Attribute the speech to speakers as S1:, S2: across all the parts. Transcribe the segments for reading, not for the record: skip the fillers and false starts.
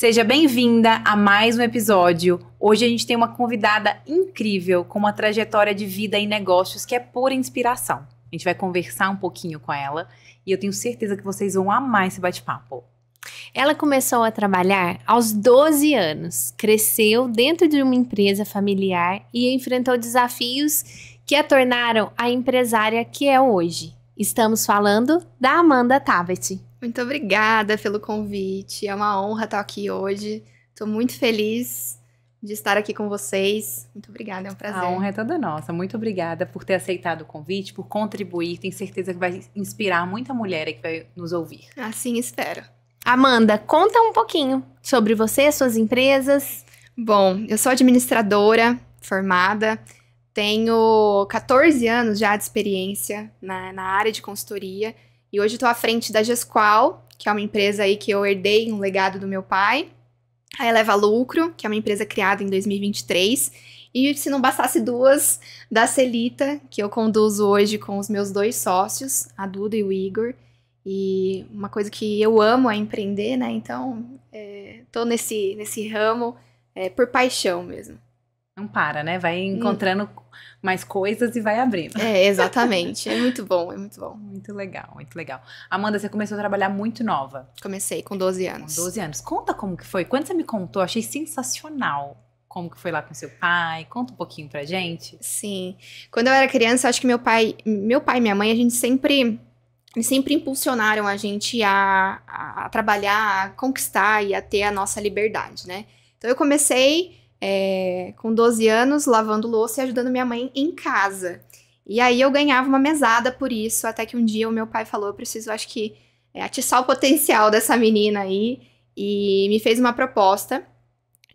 S1: Seja bem-vinda a mais um episódio. Hoje a gente tem uma convidada incrível com uma trajetória de vida e negócios que é pura inspiração. A gente vai conversar um pouquinho com ela e eu tenho certeza que vocês vão amar esse bate-papo.
S2: Ela começou a trabalhar aos 12 anos, cresceu dentro de uma empresa familiar e enfrentou desafios que a tornaram a empresária que é hoje. Estamos falando da Amanda Tabet.
S3: Muito obrigada pelo convite, é uma honra estar aqui hoje. Estou muito feliz de estar aqui com vocês. Muito obrigada, é um prazer.
S1: A honra é toda nossa. Muito obrigada por ter aceitado o convite, por contribuir. Tenho certeza que vai inspirar muita mulher que vai nos ouvir.
S3: Assim espero.
S2: Amanda, conta um pouquinho sobre você, suas empresas.
S3: Bom, eu sou administradora formada, tenho 14 anos já de experiência na área de consultoria e hoje estou à frente da Gesqual, que é uma empresa aí que eu herdei, um legado do meu pai. A Eleva Lucro, que é uma empresa criada em 2023. E se não bastasse duas, da Celita, que eu conduzo hoje com os meus 2 sócios, a Duda e o Igor. E uma coisa que eu amo é empreender, né? Então, tô nesse ramo por paixão mesmo.
S1: Não para, né? Vai encontrando mais coisas e vai abrindo.
S3: Exatamente. É muito bom, é muito bom.
S1: Muito legal, muito legal. Amanda, você começou a trabalhar muito nova.
S3: Comecei com 12 anos.
S1: Com 12 anos. Conta como que foi. Quando você me contou, achei sensacional. Como que foi lá com seu pai? Conta um pouquinho pra gente.
S3: Sim. Quando eu era criança, acho que meu pai e minha mãe, eles sempre impulsionaram a gente a trabalhar, a conquistar e a ter a nossa liberdade, né? Então, eu comecei com 12 anos, lavando louça e ajudando minha mãe em casa. E aí, eu ganhava uma mesada por isso, até que um dia o meu pai falou, eu preciso, acho que, atiçar o potencial dessa menina aí, e me fez uma proposta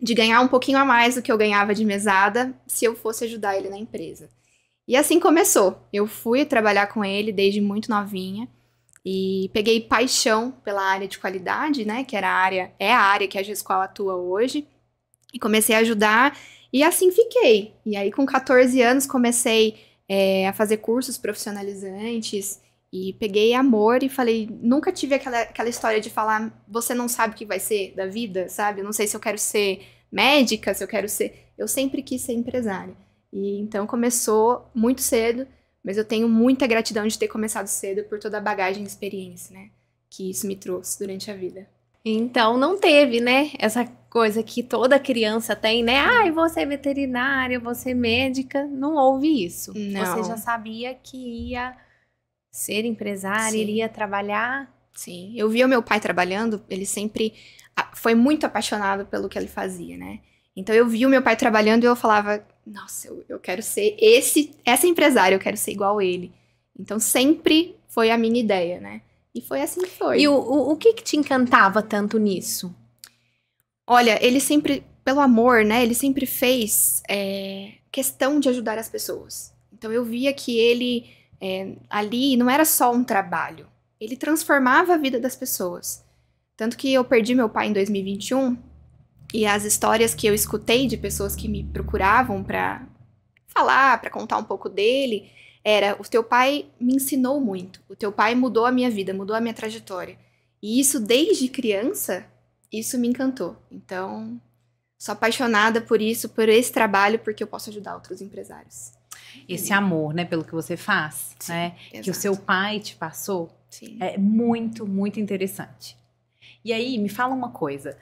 S3: de ganhar um pouquinho a mais do que eu ganhava de mesada, se eu fosse ajudar ele na empresa. E assim começou. Eu fui trabalhar com ele desde muito novinha e peguei paixão pela área de qualidade, né? Que era a área que a Gesqual atua hoje. E comecei a ajudar e assim fiquei. E aí com 14 anos comecei a fazer cursos profissionalizantes e peguei amor e falei, nunca tive aquela história de falar, você não sabe o que vai ser da vida, sabe? Eu não sei se eu quero ser médica, se eu quero ser... Eu sempre quis ser empresária. E então começou muito cedo, mas eu tenho muita gratidão de ter começado cedo por toda a bagagem e experiência, né? Que isso me trouxe durante a vida.
S2: Então, não teve, né? Essa coisa que toda criança tem, né? Ai, você é veterinária, você é médica. Não houve isso.
S3: Não.
S2: Você já sabia que ia ser empresária,
S3: Sim.
S2: iria trabalhar.
S3: Sim, eu via o meu pai trabalhando, ele sempre foi muito apaixonado pelo que ele fazia, né? Então eu via o meu pai trabalhando e eu falava, nossa, eu quero ser essa empresária, eu quero ser igual ele. Então sempre foi a minha ideia, né? E foi assim que foi.
S2: E o que te encantava tanto nisso?
S3: Olha, ele sempre, pelo amor, né? Ele sempre fez questão de ajudar as pessoas. Então eu via que ele ali não era só um trabalho. Ele transformava a vida das pessoas. Tanto que eu perdi meu pai em 2021 e as histórias que eu escutei de pessoas que me procuravam pra falar, pra contar um pouco dele, era, o teu pai me ensinou muito, o teu pai mudou a minha vida, mudou a minha trajetória. E isso desde criança, isso me encantou. Então, sou apaixonada por isso, por esse trabalho, porque eu posso ajudar outros empresários.
S1: Esse amor, né, pelo que você faz,
S3: Sim,
S1: né?
S3: exato.
S1: Que o seu pai te passou,
S3: Sim.
S1: é muito, muito interessante. E aí, me fala uma coisa.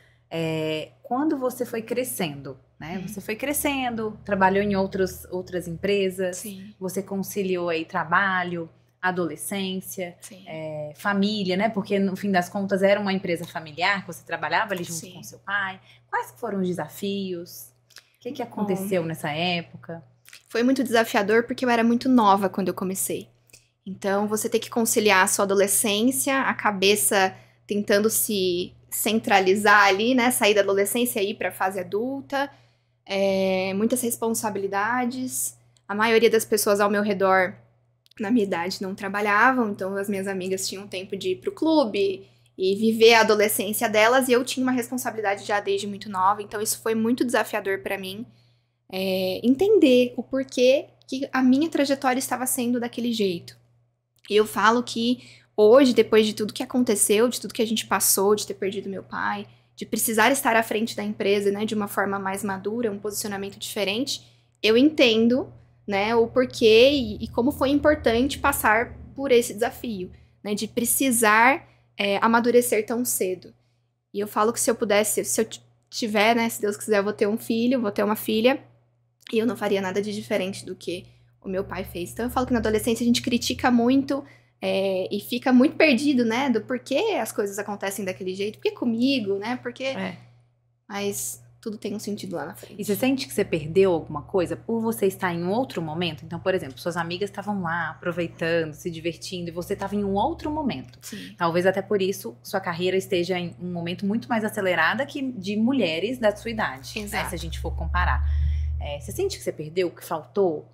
S1: Quando você foi crescendo, né? Você foi crescendo, trabalhou em outras empresas,
S3: Sim.
S1: você conciliou aí trabalho, adolescência,
S3: Sim.
S1: família, né? Porque no fim das contas era uma empresa familiar que você trabalhava ali junto
S3: Sim.
S1: com seu pai. Quais que foram os desafios? O que aconteceu nessa época?
S3: Foi muito desafiador porque eu era muito nova quando eu comecei. Então, você tem que conciliar a sua adolescência, a cabeça tentando se centralizar ali, né? Sair da adolescência e ir para a fase adulta. Muitas responsabilidades. A maioria das pessoas ao meu redor, na minha idade, não trabalhavam. Então, as minhas amigas tinham tempo de ir pro clube e viver a adolescência delas. E eu tinha uma responsabilidade já desde muito nova. Então, isso foi muito desafiador para mim. Entender o porquê que a minha trajetória estava sendo daquele jeito. E eu falo que hoje, depois de tudo que aconteceu, de tudo que a gente passou, de ter perdido meu pai, de precisar estar à frente da empresa, né, de uma forma mais madura, um posicionamento diferente, eu entendo, né, o porquê e como foi importante passar por esse desafio, né, de precisar amadurecer tão cedo. E eu falo que se eu pudesse, se eu tiver, né, se Deus quiser, eu vou ter um filho, vou ter uma filha, e eu não faria nada de diferente do que o meu pai fez. Então eu falo que na adolescência a gente critica muito e fica muito perdido, né, do porquê as coisas acontecem daquele jeito, porque comigo, né, porque... Mas tudo tem um sentido lá na frente.
S1: E você sente que você perdeu alguma coisa por você estar em um outro momento? Então, por exemplo, suas amigas estavam lá aproveitando, se divertindo, e você estava em um outro momento.
S3: Sim.
S1: Talvez até por isso sua carreira esteja em um momento muito mais acelerada que de mulheres da sua idade, né, se a gente for comparar. Você sente que você perdeu, que faltou?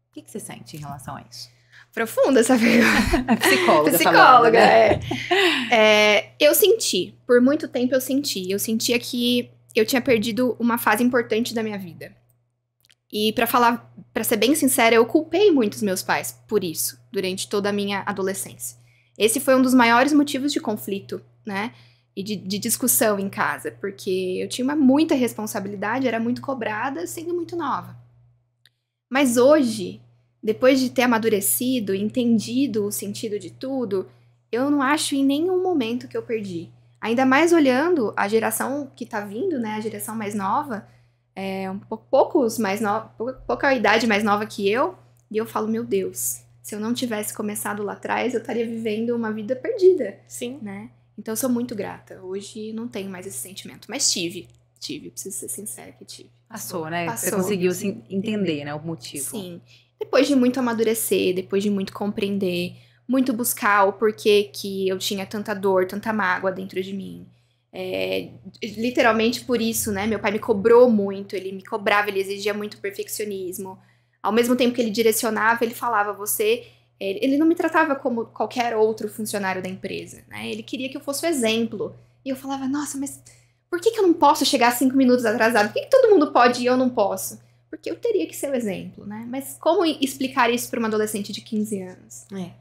S1: O que você sente em relação a isso?
S3: Profunda essa pergunta.
S1: Psicóloga
S3: falando, né?
S1: É.
S3: Eu senti, por muito tempo eu sentia que eu tinha perdido uma fase importante da minha vida. E pra ser bem sincera, eu culpei muito os meus pais por isso, durante toda a minha adolescência. Esse foi um dos maiores motivos de conflito, né? E de discussão em casa, porque eu tinha muita responsabilidade, era muito cobrada, sendo muito nova. Mas hoje, depois de ter amadurecido, entendido o sentido de tudo, eu não acho em nenhum momento que eu perdi. Ainda mais olhando a geração que tá vindo, né, a geração mais nova, pouca idade mais nova que eu, e eu falo, meu Deus, se eu não tivesse começado lá atrás, eu estaria vivendo uma vida perdida.
S2: Sim.
S3: Né? Então eu sou muito grata. Hoje não tenho mais esse sentimento, mas tive, preciso ser sincera que tive.
S1: Passou, né?
S3: Passou.
S1: Você conseguiu entender, né, o motivo.
S3: Sim. Depois de muito amadurecer, depois de muito compreender, muito buscar o porquê que eu tinha tanta dor, tanta mágoa dentro de mim. Literalmente por isso, né? Meu pai me cobrou muito, ele me cobrava, ele exigia muito perfeccionismo. Ao mesmo tempo que ele direcionava, ele falava, ele não me tratava como qualquer outro funcionário da empresa, né? Ele queria que eu fosse o exemplo. E eu falava, nossa, mas por que eu não posso chegar 5 minutos atrasado? Por que todo mundo pode e eu não posso? Porque eu teria que ser o exemplo, né? Mas como explicar isso para uma adolescente de 15 anos?
S1: Né?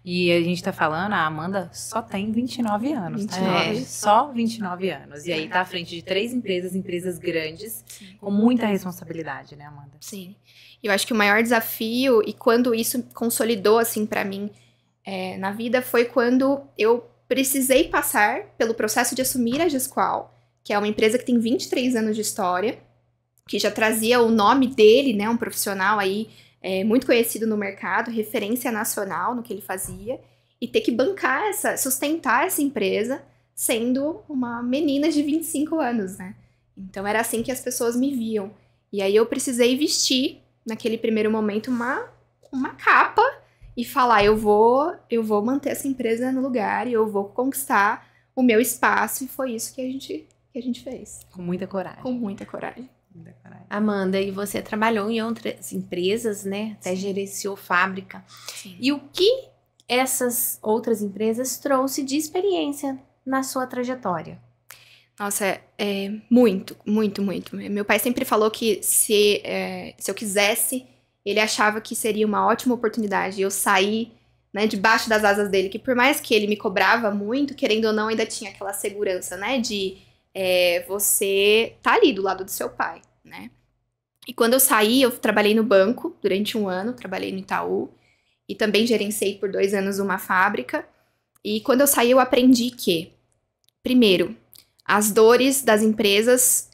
S1: E a gente tá falando, a Amanda só tem 29 anos,
S3: 29.
S1: Tá? Só 29 anos. E aí tá à frente de 3 empresas grandes, com muita responsabilidade, né, Amanda?
S3: Sim. Eu acho que o maior desafio, e quando isso consolidou, assim, pra mim, na vida, foi quando eu precisei passar pelo processo de assumir a Gesqual, que é uma empresa que tem 23 anos de história, que já trazia o nome dele, né, um profissional aí muito conhecido no mercado, referência nacional no que ele fazia, e ter que sustentar essa empresa sendo uma menina de 25 anos, né? Então era assim que as pessoas me viam. E aí eu precisei vestir, naquele primeiro momento, uma capa e falar, eu vou manter essa empresa no lugar e eu vou conquistar o meu espaço, e foi isso que a gente fez.
S1: Com muita coragem.
S3: Com muita coragem.
S2: Amanda, e você trabalhou em outras empresas, né? Até gerenciou fábrica.
S3: Sim.
S2: E o que essas outras empresas trouxe de experiência na sua trajetória?
S3: Nossa, muito, muito, muito. Meu pai sempre falou que se eu quisesse, ele achava que seria uma ótima oportunidade eu sair, né, debaixo das asas dele, que por mais que ele me cobrava muito, querendo ou não, ainda tinha aquela segurança, né, de você tá ali do lado do seu pai, né. E quando eu saí, eu trabalhei no banco durante 1 ano, trabalhei no Itaú, e também gerenciei por 2 anos uma fábrica. E quando eu saí, eu aprendi que, primeiro, as dores das empresas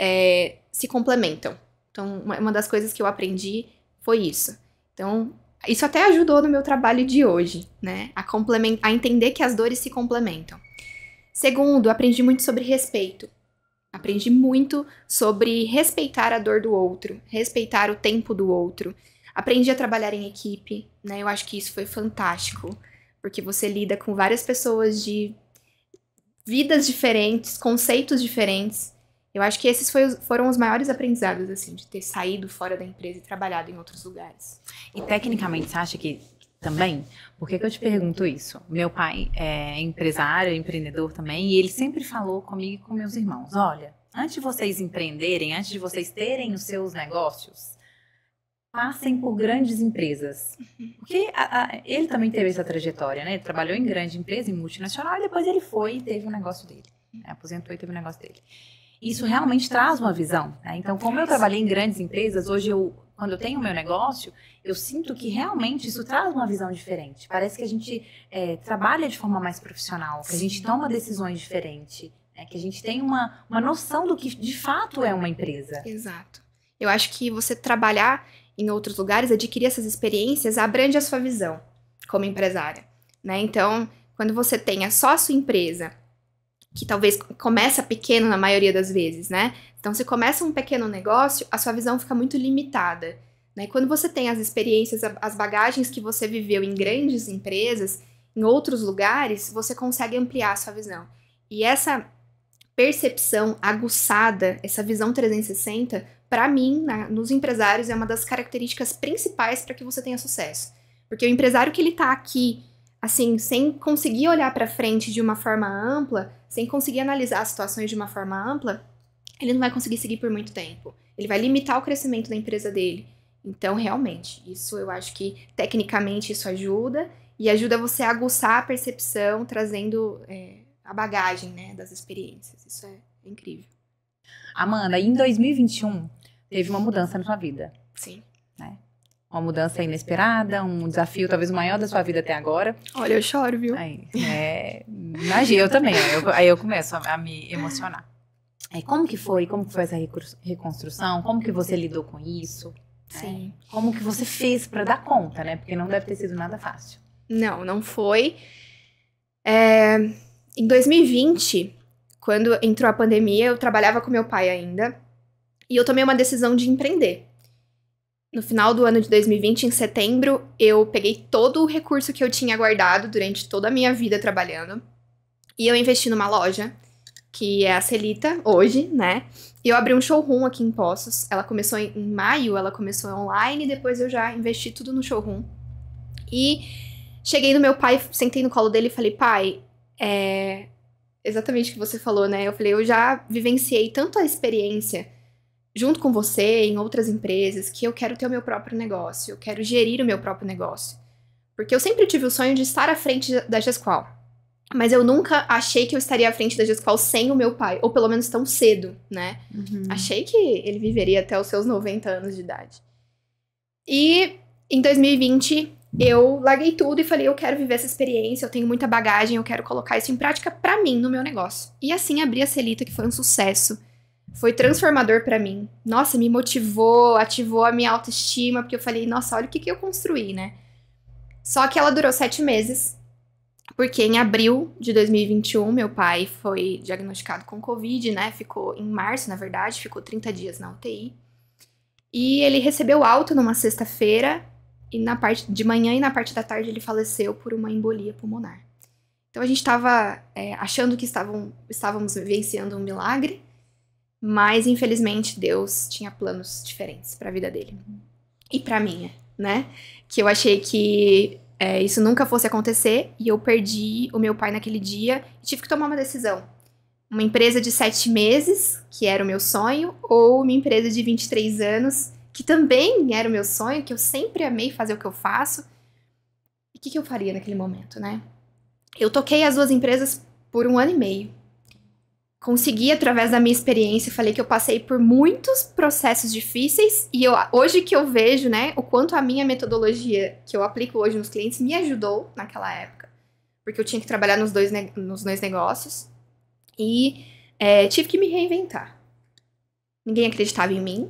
S3: se complementam. Então, uma das coisas que eu aprendi foi isso. Então, isso até ajudou no meu trabalho de hoje, né? A entender que as dores se complementam. Segundo, aprendi muito sobre respeito. Aprendi muito sobre respeitar a dor do outro, respeitar o tempo do outro. Aprendi a trabalhar em equipe, né? Eu acho que isso foi fantástico, porque você lida com várias pessoas de vidas diferentes, conceitos diferentes. Eu acho que esses foram os maiores aprendizados, assim, de ter saído fora da empresa e trabalhado em outros lugares.
S1: E tecnicamente, você acha que também? Por que eu te pergunto isso? Meu pai é empresário, é empreendedor também, e ele sempre falou comigo e com meus irmãos, olha, antes de vocês empreenderem, antes de vocês terem os seus negócios, passem por grandes empresas. Porque ele também teve essa trajetória, né? Ele trabalhou em grande empresa, em multinacional, e depois ele foi e teve um negócio dele. Aposentou e teve o negócio dele. Isso realmente traz uma visão, né? Então, como eu trabalhei em grandes empresas, hoje quando eu tenho o meu negócio, eu sinto que realmente isso traz uma visão diferente. Parece que a gente trabalha de forma mais profissional, que a gente toma decisões diferentes, né? Que a gente tem uma noção do que de fato é uma empresa.
S3: Exato. Eu acho que você trabalhar em outros lugares, adquirir essas experiências, abrange a sua visão como empresária, né? Então, quando você tem só a sua empresa, que talvez começa pequeno na maioria das vezes, né? Então, você começa um pequeno negócio, a sua visão fica muito limitada, né? Quando você tem as experiências, as bagagens que você viveu em grandes empresas, em outros lugares, você consegue ampliar a sua visão. E essa percepção aguçada, essa visão 360, para mim, nos empresários, é uma das características principais para que você tenha sucesso. Porque o empresário que ele tá aqui, assim, sem conseguir olhar para frente de uma forma ampla, sem conseguir analisar as situações de uma forma ampla, ele não vai conseguir seguir por muito tempo. Ele vai limitar o crescimento da empresa dele. Então, realmente, isso eu acho que, tecnicamente, isso ajuda. E ajuda você a aguçar a percepção, trazendo a bagagem, né, das experiências. Isso é incrível.
S1: Amanda, em 2021, teve uma mudança na sua vida.
S3: Sim.
S1: Né? Uma mudança inesperada, um desafio talvez o maior da sua vida até agora.
S3: Olha, eu choro, viu?
S1: Imagina, eu também. Aí eu começo a me emocionar. Como que foi essa reconstrução? Como que você lidou com isso?
S3: Sim.
S1: Como que você fez para dar conta, né? Porque não deve ter sido nada fácil.
S3: Não foi. Em 2020, quando entrou a pandemia, eu trabalhava com meu pai ainda. E eu tomei uma decisão de empreender. No final do ano de 2020, em setembro, eu peguei todo o recurso que eu tinha guardado durante toda a minha vida trabalhando. E eu investi numa loja, que é a Celita, hoje, né? E eu abri um showroom aqui em Poços. Ela começou em maio, ela começou online, depois eu já investi tudo no showroom. E cheguei no meu pai, sentei no colo dele e falei, pai, exatamente o que você falou, né? Eu falei, eu já vivenciei tanto a experiência junto com você, em outras empresas, que eu quero ter o meu próprio negócio, eu quero gerir o meu próprio negócio. Porque eu sempre tive o sonho de estar à frente da Gesqual. Mas eu nunca achei que eu estaria à frente da Gesqual sem o meu pai, ou pelo menos tão cedo, né?
S1: Uhum.
S3: Achei que ele viveria até os seus 90 anos de idade. E em 2020, eu larguei tudo e falei, eu quero viver essa experiência, eu tenho muita bagagem, eu quero colocar isso em prática pra mim, no meu negócio. E assim abri a Celita, que foi um sucesso. Foi transformador pra mim. Nossa, me motivou, ativou a minha autoestima, porque eu falei, nossa, olha o que eu construí, né? Só que ela durou 7 meses, porque em abril de 2021, meu pai foi diagnosticado com Covid, né? Ficou em março, na verdade, ficou 30 dias na UTI. E ele recebeu alta numa sexta-feira, e na parte de manhã e na parte da tarde ele faleceu por uma embolia pulmonar. Então a gente estava achando que estávamos vivenciando um milagre, mas, infelizmente, Deus tinha planos diferentes para a vida dele. E para mim, né? Que eu achei que isso nunca fosse acontecer. E eu perdi o meu pai naquele dia. E tive que tomar uma decisão. Uma empresa de 7 meses, que era o meu sonho. Ou uma empresa de 23 anos, que também era o meu sonho. Que eu sempre amei fazer o que eu faço. E o que eu faria naquele momento, né? Eu toquei as duas empresas por 1 ano e meio. Consegui, através da minha experiência, falei que eu passei por muitos processos difíceis e hoje que eu vejo, né, o quanto a minha metodologia que eu aplico hoje nos clientes me ajudou naquela época. Porque eu tinha que trabalhar nos dois negócios e tive que me reinventar. Ninguém acreditava em mim.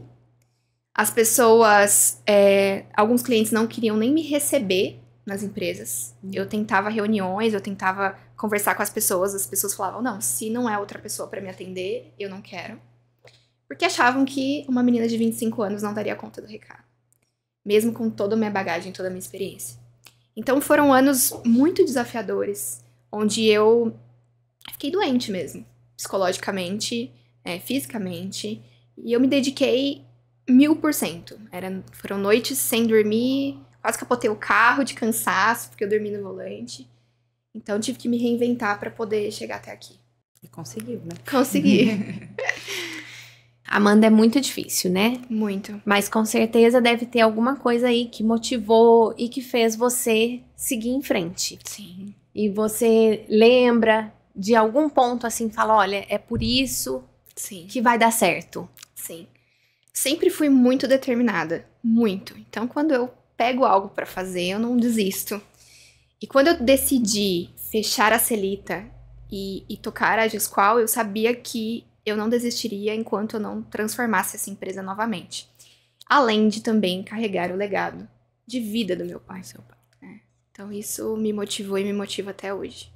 S3: As pessoas, alguns clientes não queriam nem me receber nas empresas. Eu tentava reuniões, eu tentava conversar com as pessoas falavam, não, se não é outra pessoa pra me atender, eu não quero. Porque achavam que uma menina de 25 anos não daria conta do recado. Mesmo com toda a minha bagagem, toda a minha experiência. Então foram anos muito desafiadores, onde eu fiquei doente mesmo. Psicologicamente, fisicamente. E eu me dediquei 1000%. Foram noites sem dormir, quase capotei o carro de cansaço, porque eu dormi no volante. Então, tive que me reinventar para poder chegar até aqui.
S1: E conseguiu, né?
S3: Consegui.
S2: Amanda, é muito difícil, né?
S3: Muito.
S2: Mas com certeza deve ter alguma coisa aí que motivou e que fez você seguir em frente.
S3: Sim.
S2: E você lembra de algum ponto, assim, fala, olha, é por isso
S3: Sim.
S2: que vai dar certo?
S3: Sim. Sempre fui muito determinada. Muito. Então, quando eu pego algo pra fazer, eu não desisto. E quando eu decidi fechar a Celita e tocar a Gesqual, eu sabia que eu não desistiria enquanto eu não transformasse essa empresa novamente. Além de também carregar o legado de vida do meu pai. Então, isso me motivou e me motiva até hoje.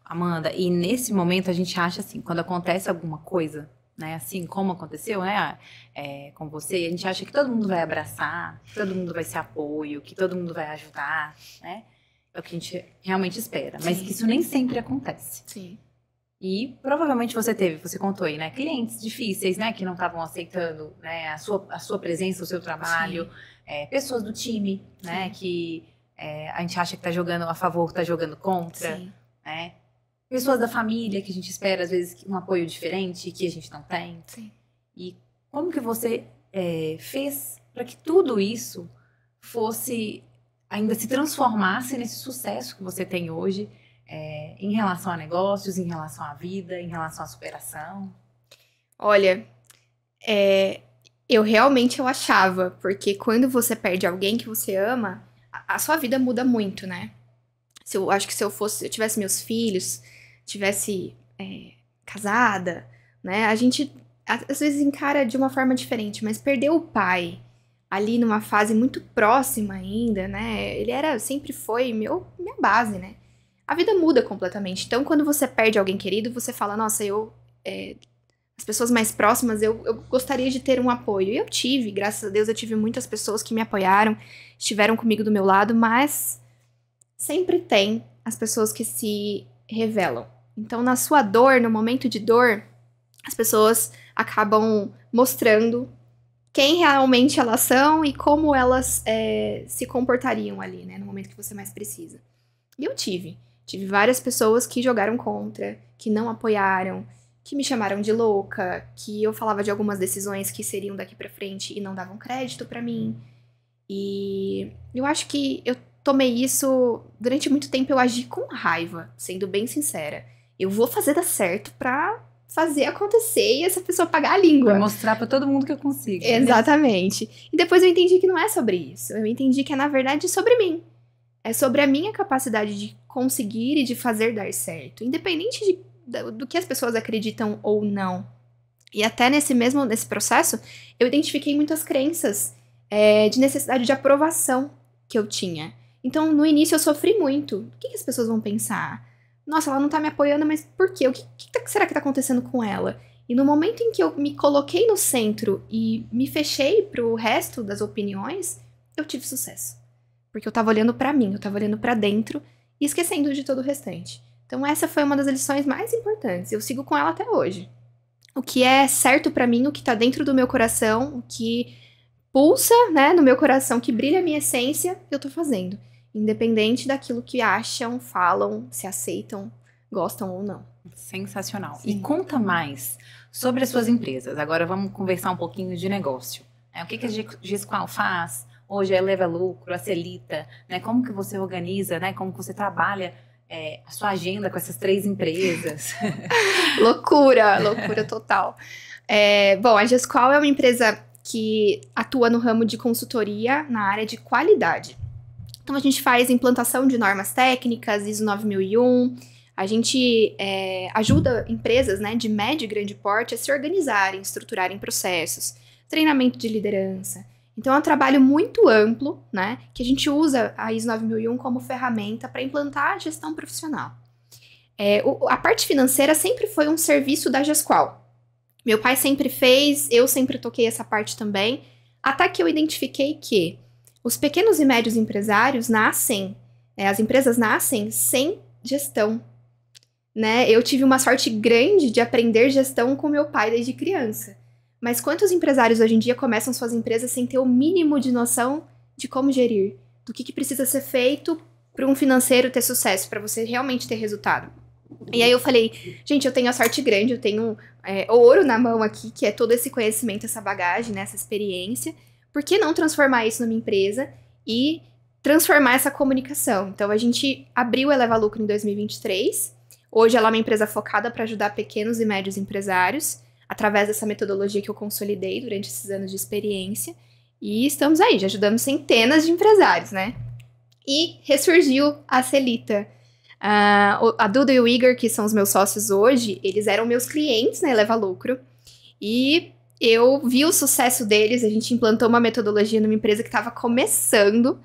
S1: Amanda, e nesse momento a gente acha assim, quando acontece alguma coisa, né, assim como aconteceu, né, com você, a gente acha que todo mundo vai abraçar, que todo mundo vai ser apoio, que todo mundo vai ajudar, né? É o que a gente realmente espera, mas que isso nem sempre acontece.
S3: Sim.
S1: E provavelmente você contou aí, né, clientes difíceis, né, que não estavam aceitando, né, a sua presença, o seu trabalho, pessoas do time, né, que a gente acha que tá jogando a favor, tá jogando contra,
S3: Sim.
S1: né, pessoas da família que a gente espera, às vezes, um apoio diferente que a gente não tem.
S3: Sim.
S1: E como que você fez para que tudo isso ainda se transformasse nesse sucesso que você tem hoje, em relação a negócios, em relação à vida, em relação à superação?
S3: Olha, eu achava, porque quando você perde alguém que você ama, a sua vida muda muito, né? Eu acho que se eu tivesse meus filhos, tivesse casada, né? A gente às vezes encara de uma forma diferente, mas perder o pai ali numa fase muito próxima ainda, né? Ele sempre foi minha base, né? A vida muda completamente. Então, quando você perde alguém querido, você fala, nossa, as pessoas mais próximas, eu gostaria de ter um apoio. E eu tive, graças a Deus, eu tive muitas pessoas que me apoiaram, estiveram comigo do meu lado, mas sempre tem as pessoas que se revelam. Então, na sua dor, no momento de dor, as pessoas acabam mostrando quem realmente elas são e como elas se comportariam ali, né, no momento que você mais precisa. E eu tive várias pessoas que jogaram contra, que não apoiaram, que me chamaram de louca, que eu falava de algumas decisões que seriam daqui pra frente e não davam crédito pra mim. E eu acho que eu tomei isso, durante muito tempo eu agi com raiva, sendo bem sincera. Eu vou fazer dar certo pra fazer acontecer e essa pessoa pagar a língua.
S1: Pra mostrar pra todo mundo que eu consigo.
S3: Exatamente. Né? E depois eu entendi que não é sobre isso. Eu entendi que é, na verdade, sobre mim. É sobre a minha capacidade de conseguir e de fazer dar certo. Independente do que as pessoas acreditam ou não. E até nesse processo, eu identifiquei muitas crenças de necessidade de aprovação que eu tinha. Então, no início, eu sofri muito. O que as pessoas vão pensar? Nossa, ela não tá me apoiando, mas por quê? O que será que tá acontecendo com ela? E no momento em que eu me coloquei no centro e me fechei pro resto das opiniões, eu tive sucesso. Porque eu tava olhando pra mim, eu tava olhando pra dentro e esquecendo de todo o restante. Então essa foi uma das lições mais importantes. Eu sigo com ela até hoje. O que é certo pra mim, o que tá dentro do meu coração, o que pulsa, né, no meu coração, que brilha a minha essência, eu tô fazendo. Independente daquilo que acham, falam, se aceitam, gostam ou não.
S1: Sensacional.
S3: Sim.
S1: E conta mais sobre as suas empresas. Agora vamos conversar um pouquinho de negócio. O que a Gesqual faz? Hoje Eleva Lucro, a Celita, né? Como que você organiza, né? Como que você trabalha a sua agenda com essas 3 empresas?
S3: Loucura total. Bom, a Gesqual é uma empresa que atua no ramo de consultoria na área de qualidade. Então, a gente faz implantação de normas técnicas, ISO 9001, a gente ajuda empresas, né, de médio e grande porte a se organizarem, estruturarem processos, treinamento de liderança. Então, é um trabalho muito amplo, né, que a gente usa a ISO 9001 como ferramenta para implantar a gestão profissional. A parte financeira sempre foi um serviço da Gesqual. Meu pai sempre fez, eu sempre toquei essa parte também, até que eu identifiquei que os pequenos e médios empresários nascem, as empresas nascem sem gestão, né? Eu tive uma sorte grande de aprender gestão com meu pai desde criança. Mas quantos empresários hoje em dia começam suas empresas sem ter o mínimo de noção de como gerir? Do que precisa ser feito para um financeiro ter sucesso, para você realmente ter resultado? E aí eu falei, gente, eu tenho a sorte grande, eu tenho ouro na mão aqui, que é todo esse conhecimento, essa bagagem, né, essa experiência. Por que não transformar isso numa empresa e transformar essa comunicação? Então, a gente abriu o Eleva Lucro em 2023. Hoje ela é uma empresa focada para ajudar pequenos e médios empresários, através dessa metodologia que eu consolidei durante esses anos de experiência. E estamos aí, já ajudamos centenas de empresários, né? E ressurgiu a Celita. A Duda e o Igor, que são os meus sócios hoje, eles eram meus clientes na Eleva Lucro. E eu vi o sucesso deles, a gente implantou uma metodologia numa empresa que estava começando.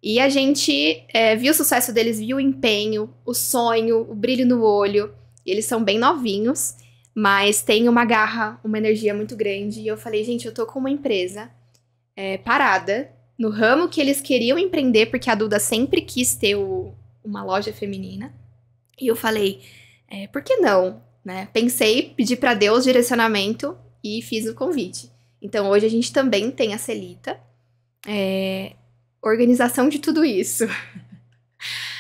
S3: E a gente viu o sucesso deles, viu o empenho, o sonho, o brilho no olho. Eles são bem novinhos, mas têm uma garra, uma energia muito grande. E eu falei, gente, eu tô com uma empresa parada, no ramo que eles queriam empreender, porque a Duda sempre quis ter uma loja feminina. E eu falei, por que não? Né? Pensei, pedi pra Deus direcionamento e fiz o convite. Então, hoje a gente também tem a Celita. Organização de tudo isso.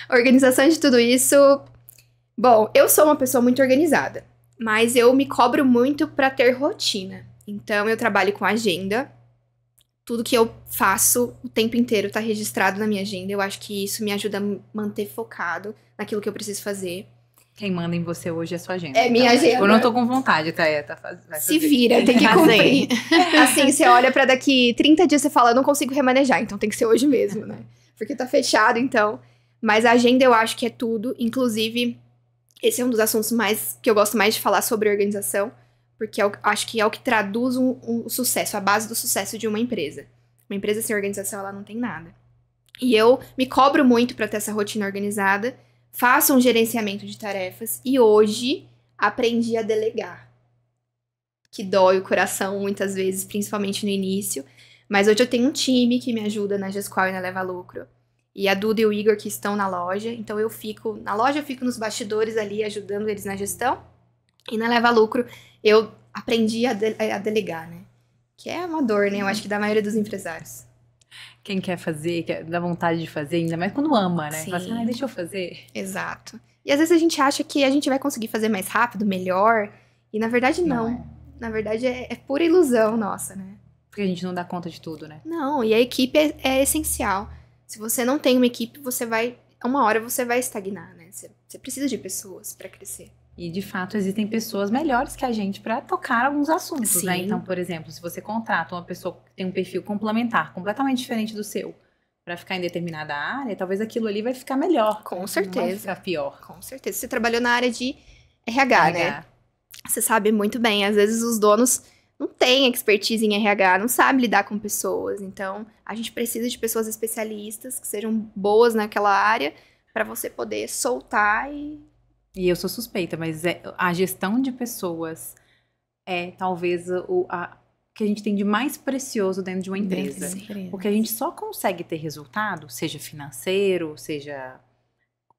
S3: Organização de tudo isso. Bom, eu sou uma pessoa muito organizada, mas eu me cobro muito pra ter rotina. Então, eu trabalho com agenda. Tudo que eu faço o tempo inteiro tá registrado na minha agenda. Eu acho que isso me ajuda a manter focado naquilo que eu preciso fazer.
S1: Quem manda em você hoje é a sua agenda.
S3: É minha agenda.
S1: Eu não tô com vontade, tá?
S3: Se vira, tem que cumprir. Assim, você olha pra daqui 30 dias e fala, eu não consigo remanejar, então tem que ser hoje mesmo, né? Porque tá fechado, então. Mas a agenda eu acho que é tudo. Inclusive, esse é um dos assuntos que eu gosto mais de falar sobre organização, porque eu acho que é o que traduz um sucesso, a base do sucesso de uma empresa. Uma empresa sem organização, ela não tem nada. E eu me cobro muito pra ter essa rotina organizada. Faço um gerenciamento de tarefas e hoje aprendi a delegar. Que dói o coração muitas vezes, principalmente no início. Mas hoje eu tenho um time que me ajuda na Gesqual e na Eleva Lucro. E a Duda e o Igor que estão na loja. Então eu fico na loja, eu fico nos bastidores ali ajudando eles na gestão. E na Eleva Lucro eu aprendi a delegar, né? Que é uma dor, né? Eu acho que da maioria dos empresários.
S1: Quem quer fazer, dá vontade de fazer, ainda mais quando ama, né?
S3: Sim.
S1: Fala assim, deixa eu fazer.
S3: Exato. E às vezes a gente acha que a gente vai conseguir fazer mais rápido, melhor. E na verdade não. Na verdade é pura ilusão nossa, né?
S1: Porque a gente não dá conta de tudo, né?
S3: Não, e a equipe é essencial. Se você não tem uma equipe, uma hora você vai estagnar, né? Você precisa de pessoas para crescer.
S1: E, de fato, existem pessoas melhores que a gente para tocar alguns assuntos,
S3: Sim.
S1: né? Então, por exemplo, se você contrata uma pessoa que tem um perfil complementar, completamente diferente do seu, para ficar em determinada área, talvez aquilo ali vai ficar melhor.
S3: Com
S1: Não
S3: certeza.
S1: vai ficar pior.
S3: Com certeza. Você trabalhou na área de RH, né? Você sabe muito bem. Às vezes os donos não têm expertise em RH, não sabem lidar com pessoas. Então, a gente precisa de pessoas especialistas que sejam boas naquela área para você poder soltar
S1: E eu sou suspeita, mas a gestão de pessoas é talvez o que a gente tem de mais precioso dentro de uma empresa. Porque a gente só consegue ter resultado, seja financeiro, seja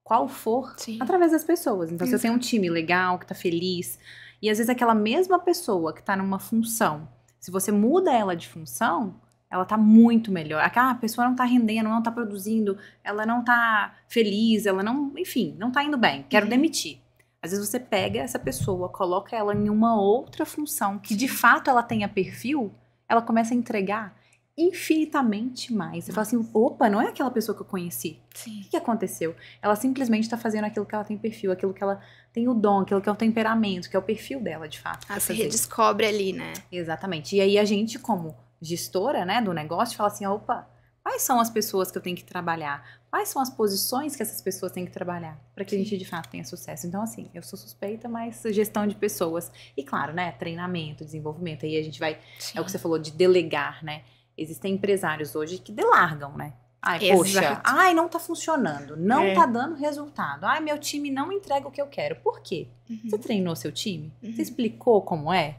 S1: qual for,
S3: Sim.
S1: através das pessoas. Então, se eu tenho um time legal, que tá feliz, e às vezes aquela mesma pessoa que tá numa função, se você muda ela de função, ela tá muito melhor. A pessoa não tá rendendo, não tá produzindo, ela não tá feliz, ela não, enfim, não tá indo bem, quero demitir. Às vezes você pega essa pessoa, coloca ela em uma outra função, que de fato ela tenha perfil, ela começa a entregar infinitamente mais. Você fala assim, opa, não é aquela pessoa que eu conheci.
S3: Sim.
S1: O que aconteceu? Ela simplesmente tá fazendo aquilo que ela tem perfil, aquilo que ela tem o dom, aquilo que é o temperamento, que é o perfil dela, de fato.
S3: Você redescobre ali, né?
S1: Exatamente. E aí a gente, como gestora, né, do negócio, fala assim, opa, quais são as pessoas que eu tenho que trabalhar? Quais são as posições que essas pessoas têm que trabalhar para que a gente, de fato, tenha sucesso? Então, assim, eu sou suspeita, mas gestão de pessoas. E, claro, né, treinamento, desenvolvimento. Aí a gente vai,
S3: Sim.
S1: é o que você falou, de delegar, né? Existem empresários hoje que delargam, né? Ai,
S3: Exato.
S1: poxa, não tá funcionando, não tá dando resultado. Ai, meu time não entrega o que eu quero. Por quê? Você treinou seu time? Você explicou como é?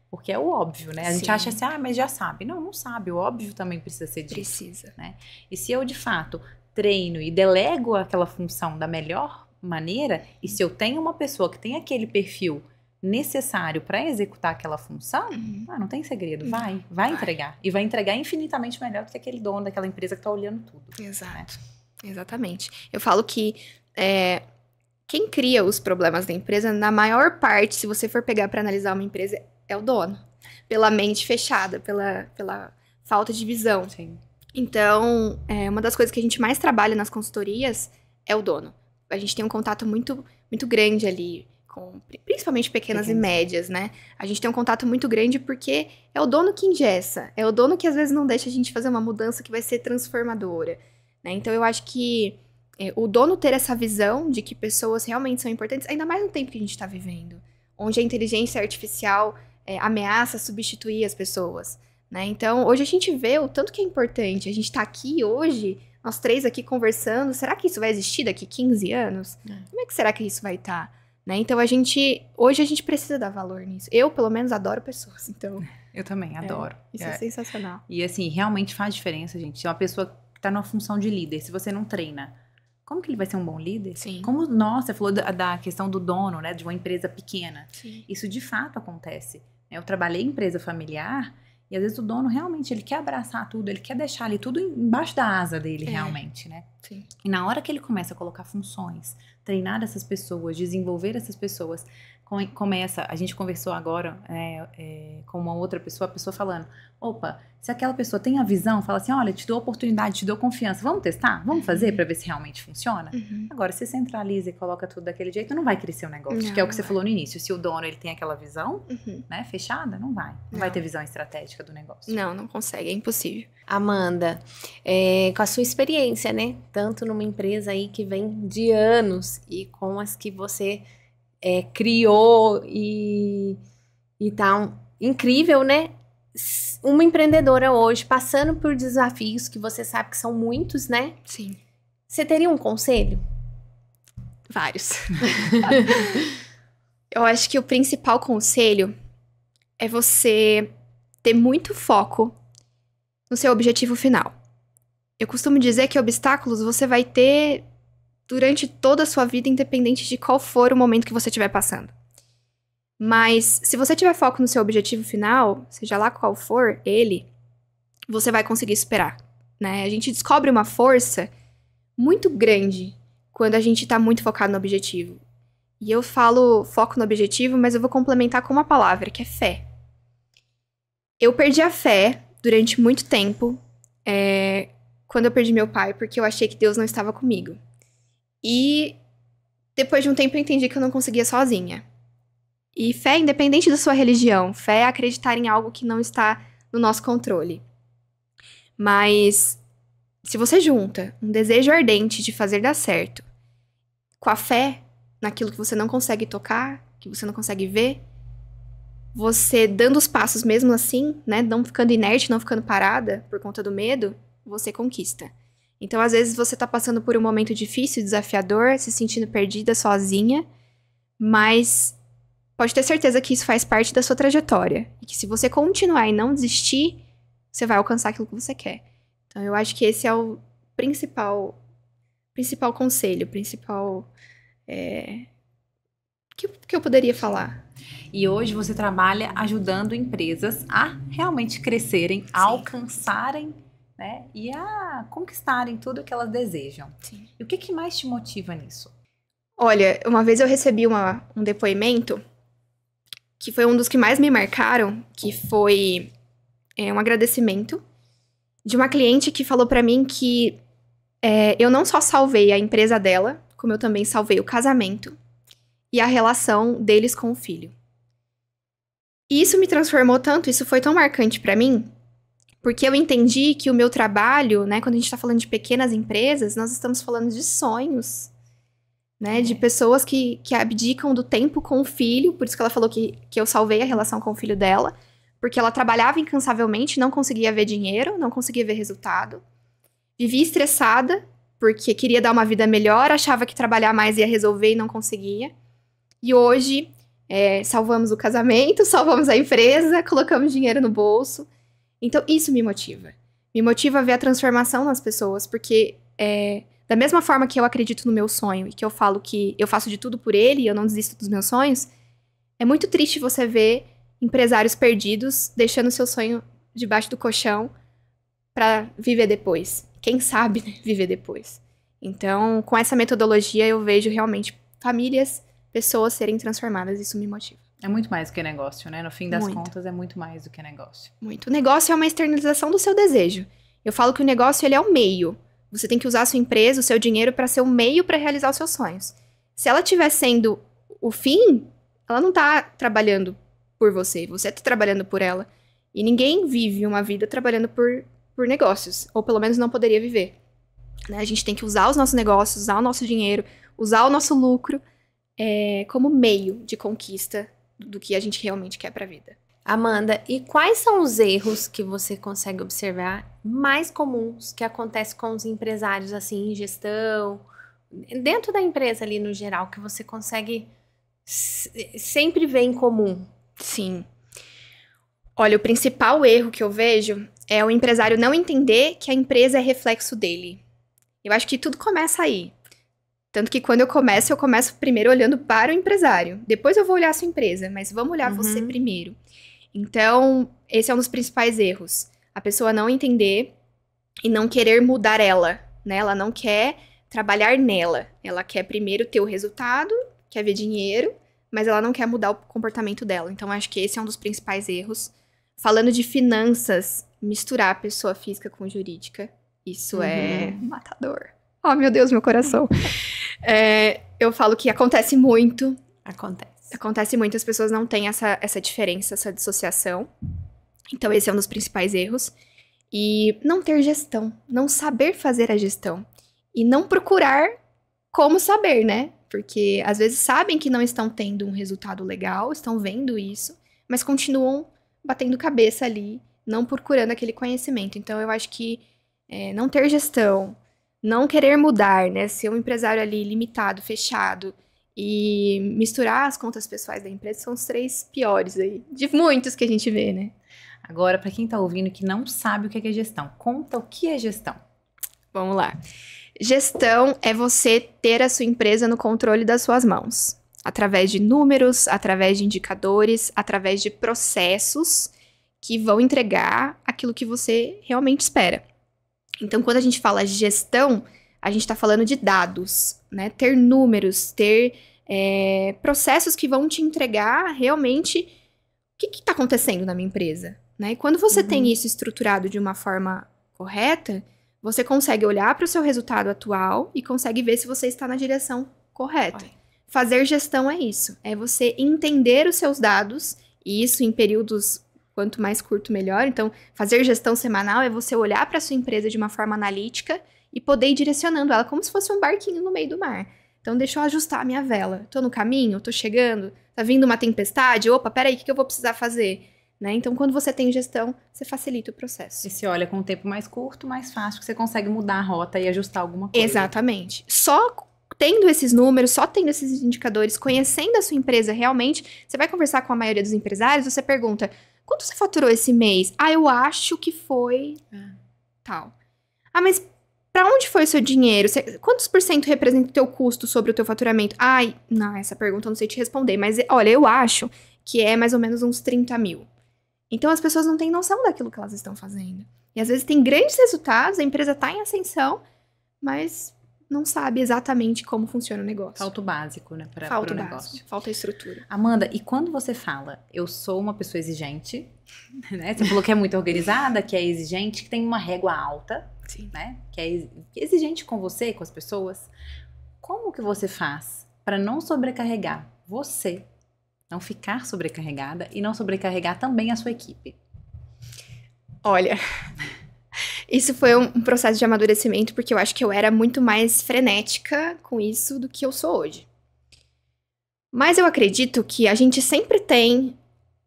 S1: Porque é o óbvio, né? A gente
S3: Sim.
S1: acha assim, mas já sabe. Não, não sabe. O óbvio também precisa ser dito.
S3: Precisa.
S1: Né? E se eu, de fato, treino e delego aquela função da melhor maneira, e se eu tenho uma pessoa que tem aquele perfil necessário para executar aquela função, não tem segredo. Vai entregar. E vai entregar infinitamente melhor do que aquele dono daquela empresa que tá olhando tudo.
S3: Exato. Né? Exatamente. Eu falo que quem cria os problemas da empresa, na maior parte, se você for pegar para analisar uma empresa, é o dono. Pela mente fechada, pela falta de visão.
S1: Sim.
S3: Então, uma das coisas que a gente mais trabalha nas consultorias é o dono. a gente tem um contato muito, muito grande ali, com principalmente pequenas e médias, né? A gente tem um contato muito grande porque é o dono que engessa, é o dono que às vezes não deixa a gente fazer uma mudança que vai ser transformadora, né? Então eu acho que o dono ter essa visão de que pessoas realmente são importantes, ainda mais no tempo que a gente está vivendo, onde a inteligência artificial ameaça substituir as pessoas, né? Então hoje a gente vê o tanto que é importante, a gente tá aqui hoje, nós três aqui conversando, será que isso vai existir daqui 15 anos? Como é que será que isso vai estar? Né? Então, hoje a gente precisa dar valor nisso. Eu, pelo menos, adoro pessoas, então...
S1: Eu também, adoro.
S3: Isso é sensacional.
S1: E, assim, realmente faz diferença, gente. Se uma pessoa que tá numa função de líder, se você não treina, como que ele vai ser um bom líder?
S3: Sim.
S1: Como, nossa, você falou da questão do dono, né, de uma empresa pequena.
S3: Sim.
S1: Isso, de fato, acontece. Eu trabalhei em empresa familiar e, às vezes, o dono, realmente, ele quer abraçar tudo, ele quer deixar ali tudo embaixo da asa dele, realmente, né?
S3: Sim.
S1: E na hora que ele começa a colocar funções, treinar essas pessoas, desenvolver essas pessoas, começa, a gente conversou agora com uma outra pessoa, a pessoa falando, opa, se aquela pessoa tem a visão, fala assim, olha, te dou oportunidade, te dou confiança, vamos testar? Vamos fazer pra ver se realmente funciona? Agora, se centraliza e coloca tudo daquele jeito, não vai crescer o negócio, que é o que você falou no início. Se o dono, ele tem aquela visão, né, fechada, não vai ter visão estratégica do negócio.
S3: Não consegue, é impossível.
S2: Amanda, com a sua experiência, né, tanto numa empresa aí que vem de anos e com as que você criou e tá incrível, né? Uma empreendedora hoje passando por desafios que você sabe que são muitos, né?
S3: Sim.
S2: Você teria um conselho?
S3: Vários. Eu acho que o principal conselho é você ter muito foco no seu objetivo final. Eu costumo dizer que obstáculos você vai ter durante toda a sua vida, independente de qual for o momento que você estiver passando. Mas se você tiver foco no seu objetivo final, seja lá qual for ele, você vai conseguir superar, né? A gente descobre uma força muito grande quando a gente tá muito focado no objetivo. E eu falo foco no objetivo, mas eu vou complementar com uma palavra, que é fé. Eu perdi a fé durante muito tempo, quando eu perdi meu pai, porque eu achei que Deus não estava comigo. E depois de um tempo eu entendi que eu não conseguia sozinha. E fé, independente da sua religião, fé é acreditar em algo que não está no nosso controle. Mas se você junta um desejo ardente de fazer dar certo com a fé naquilo que você não consegue tocar, que você não consegue ver, você dando os passos mesmo assim, né, não ficando inerte, não ficando parada por conta do medo, você conquista. Então, às vezes, você tá passando por um momento difícil, desafiador, se sentindo perdida, sozinha, mas pode ter certeza que isso faz parte da sua trajetória. E que se você continuar e não desistir, você vai alcançar aquilo que você quer. Então, eu acho que esse é o principal conselho, que eu poderia falar.
S1: E hoje você trabalha ajudando empresas a realmente crescerem, a alcançarem, né, e a conquistarem tudo que elas desejam.
S3: Sim.
S1: E o que mais te motiva nisso?
S3: Olha, uma vez eu recebi um depoimento que foi um dos que mais me marcaram, que foi um agradecimento de uma cliente que falou pra mim que eu não só salvei a empresa dela, como eu também salvei o casamento e a relação deles com o filho. E isso me transformou tanto, isso foi tão marcante pra mim, porque eu entendi que o meu trabalho, né, quando a gente tá falando de pequenas empresas, nós estamos falando de sonhos, né, de pessoas que abdicam do tempo com o filho, por isso que ela falou que eu salvei a relação com o filho dela, porque ela trabalhava incansavelmente, não conseguia ver dinheiro, não conseguia ver resultado, vivia estressada, porque queria dar uma vida melhor, achava que trabalhar mais ia resolver e não conseguia, e hoje salvamos o casamento, salvamos a empresa, colocamos dinheiro no bolso. Então, isso me motiva. Me motiva a ver a transformação nas pessoas, porque da mesma forma que eu acredito no meu sonho e que eu falo que eu faço de tudo por ele e eu não desisto dos meus sonhos, é muito triste você ver empresários perdidos deixando seu sonho debaixo do colchão para viver depois. Quem sabe, né, viver depois. Então, com essa metodologia, eu vejo realmente famílias, pessoas serem transformadas. Isso me motiva.
S1: É muito mais do que negócio, né? No fim das
S3: Muito.
S1: contas, é muito mais do que negócio.
S3: Muito. O negócio é uma externalização do seu desejo. Eu falo que o negócio, ele é o meio. Você tem que usar a sua empresa, o seu dinheiro para ser o meio para realizar os seus sonhos. Se ela estiver sendo o fim, ela não tá trabalhando por você tá trabalhando por ela. E ninguém vive uma vida trabalhando por negócios, ou pelo menos não poderia viver. Né? A gente tem que usar os nossos negócios, usar o nosso dinheiro, usar o nosso lucro como meio de conquista do que a gente realmente quer para a vida.
S2: Amanda, e quais são os erros que você consegue observar mais comuns que acontecem com os empresários, assim, em gestão, dentro da empresa ali no geral, que você consegue sempre ver em comum?
S3: Sim. Olha, o principal erro que eu vejo é o empresário não entender que a empresa é reflexo dele. Eu acho que tudo começa aí. Tanto que quando eu começo primeiro olhando para o empresário. Depois eu vou olhar a sua empresa, mas vamos olhar você primeiro. Então, esse é um dos principais erros. A pessoa não entender e não querer mudar ela, né? Ela não quer trabalhar nela. Ela quer primeiro ter o resultado, quer ver dinheiro, mas ela não quer mudar o comportamento dela. Então, acho que esse é um dos principais erros. Falando de finanças, misturar a pessoa física com jurídica, isso é matador. Oh, meu Deus, meu coração. Eu falo que acontece muito. Acontece muito, as pessoas não têm essa diferença, essa dissociação. Então, esse é um dos principais erros. E não ter gestão, não saber fazer a gestão. E não procurar como saber, né? Porque, às vezes, sabem que não estão tendo um resultado legal, estão vendo isso, mas continuam batendo cabeça ali, não procurando aquele conhecimento. Então, eu acho que não ter gestão, não querer mudar, né? Ser um empresário ali limitado, fechado, e misturar as contas pessoais da empresa são os 3 piores aí, de muitos que a gente vê, né?
S1: Agora, para quem tá ouvindo que não sabe o que é gestão, conta o que é gestão.
S3: Vamos lá. Gestão é você ter a sua empresa no controle das suas mãos. Através de números, através de indicadores, através de processos que vão entregar aquilo que você realmente espera. Então, quando a gente fala gestão, a gente está falando de dados, né? Ter números, ter processos que vão te entregar realmente o que está acontecendo na minha empresa, né? E quando você tem isso estruturado de uma forma correta, você consegue olhar para o seu resultado atual e consegue ver se você está na direção correta. Fazer gestão é isso, é você entender os seus dados, e isso em períodos quanto mais curto, melhor. Então, fazer gestão semanal é você olhar para a sua empresa de uma forma analítica e poder ir direcionando ela como se fosse um barquinho no meio do mar. Então, deixa eu ajustar a minha vela. Tô no caminho? Tô chegando? Tá vindo uma tempestade? Opa, peraí, o que eu vou precisar fazer? Né? Então, quando você tem gestão, você facilita o processo.
S1: E se olha com um tempo mais curto, mais fácil, que você consegue mudar a rota e ajustar alguma coisa.
S3: Exatamente. Só tendo esses números, só tendo esses indicadores, conhecendo a sua empresa realmente, você vai conversar com a maioria dos empresários, você pergunta, quanto você faturou esse mês? Ah, eu acho que foi tal. Ah, mas pra onde foi o seu dinheiro? Quantos por cento representa o teu custo sobre o teu faturamento? Ai, não, essa pergunta eu não sei te responder, mas olha, eu acho que é mais ou menos uns 30 mil. Então, as pessoas não têm noção daquilo que elas estão fazendo. E às vezes tem grandes resultados, a empresa tá em ascensão, mas não sabe exatamente como funciona o negócio.
S1: Falta o básico, né?
S3: Falta o
S1: negócio.
S3: básico, falta a estrutura.
S1: Amanda, e quando você fala, eu sou uma pessoa exigente, né? Você falou que é muito organizada, que é exigente, que tem uma régua alta,
S3: Sim.
S1: né? Que é exigente com você, com as pessoas. Como que você faz para não sobrecarregar você, não ficar sobrecarregada e não sobrecarregar também a sua equipe?
S3: Olha, isso foi um processo de amadurecimento, porque eu acho que eu era muito mais frenética com isso do que eu sou hoje. Mas eu acredito que a gente sempre tem